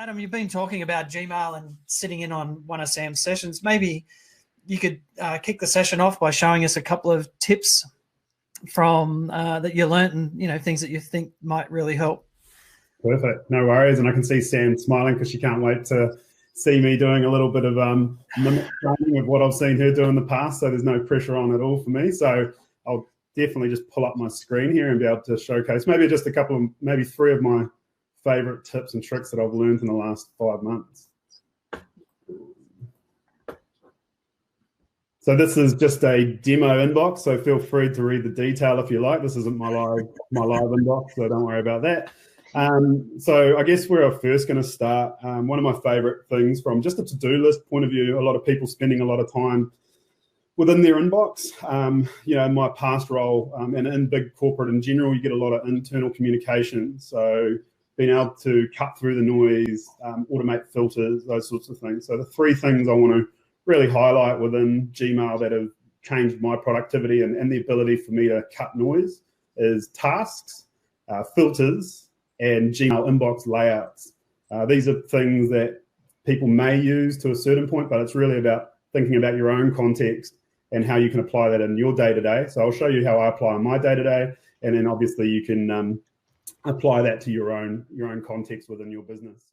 Adam, you've been talking about Gmail and sitting in on one of Sam's sessions. Maybe you could kick the session off by showing us a couple of tips from that you learnt, and things that you think might really help. Perfect, no worries. And I can see Sam smiling because she can't wait to see me doing a little bit of mimic training of what I've seen her do in the past. So there's no pressure on at all for me. So I'll definitely just pull up my screen here and be able to showcase maybe just a couple of, maybe 3 of my favorite tips and tricks that I've learned in the last 5 months. So this is just a demo inbox, so feel free to read the detail if you like. This isn't my live inbox, so don't worry about that. So I guess where I'm first going to start, one of my favorite things from just a to-do list point of view, a lot of people spending a lot of time within their inbox. In my past role and in big corporate in general, you get a lot of internal communication. So being able to cut through the noise, automate filters, those sorts of things. So the 3 things I want to really highlight within Gmail that have changed my productivity and the ability for me to cut noise is tasks, filters, and Gmail inbox layouts. These are things that people may use to a certain point, but it's really about thinking about your own context and how you can apply that in your day-to-day. So I'll show you how I apply in my day-to-day, and then obviously you can apply that to your own context within your business.